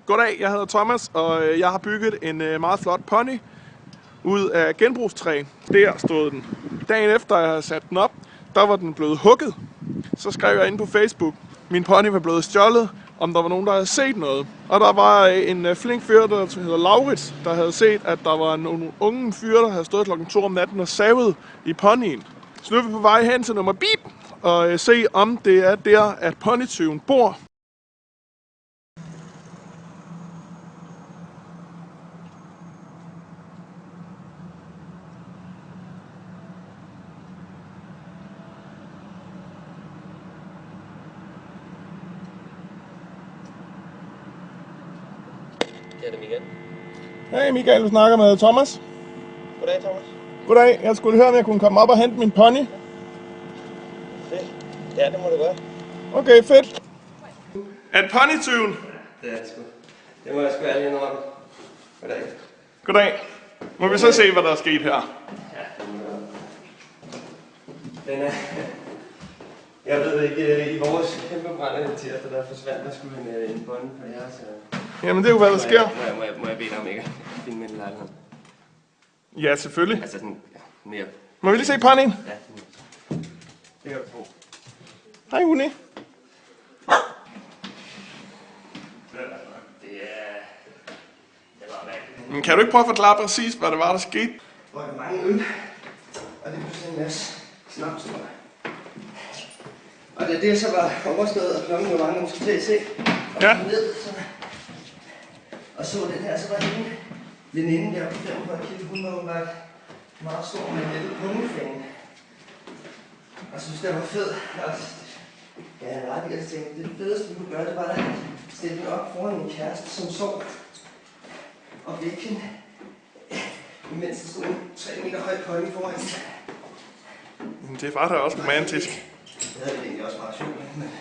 Goddag, jeg hedder Thomas, og jeg har bygget en meget flot pony ud af genbrugstræ. Der stod den. Dagen efter jeg havde sat den op, der var den blevet hugget. Så skrev jeg ind på Facebook, min pony var blevet stjålet, om der var nogen, der havde set noget. Og der var en flink fyr, der hedder Laurits, der havde set, at der var nogle unge fyre, der havde stået klokken 2 om natten og savet i ponyen. Så nu er vi på vej hen til nummer bip og se, om det er der, at ponytyven bor. Det er det, Michael. Hej Michael, du snakker med Thomas. Goddag, Thomas. Goddag, jeg skulle høre, om jeg kunne komme op og hente min pony. Fedt. Ja, det må du gøre. Okay, fedt. Er det ponytyven? Det er det sgu. Det må jeg sgu ærlig indrømme. Goddag. Goddag. Må vi så se, hvad der er sket her? Ja, det må du gøre. Den er... Jeg ved ikke, i vores kæmpe brændende tirsdag, der forsvandt der skulle en bånd for jer, så... Jamen det er jo, hvad der sker. Må jeg bede dig om ikke at finde min lejlighed? Ja, selvfølgelig. Altså sådan, ja, mere... Må vi lige se ponyen? Ja, det kan du tro. Hej Uni. Det er... Det var mærkeligt. Men kan du ikke prøve at forklare præcis, hvad det var, der skete? Hvor er der mange øl, og det pludselig en masse snaps, tror jeg. Og da det så var overstået, og klokken var mange, måske til at se, og ja. Ned, og så den her, så var det en veninde der på 45 kilo, hun var jo bare meget stor med en lille pungefane. Og synes, det var fed. Og ja, jeg var ret i at tænke, det fedeste, vi kunne gøre, det var at stille den op foran min kæreste, som sov og vække hende, imens der stod en 3 meter høj pony foran hende. Det var da også romantisk. Det havde vi egentlig også meget sjovt, men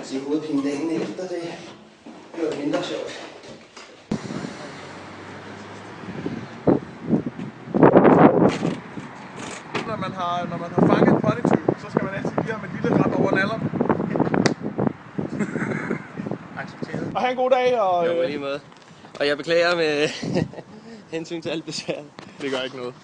sige hovedpine dagen efter, det var mindre sjovt. Når man har fanget en ponytyv, så skal man altid give ham et lille rap over nallerne. Accepteret. Og have en god dag. Og, Jo, lige måde. Og jeg beklager med hensyn til alt besværet. Det gør ikke noget.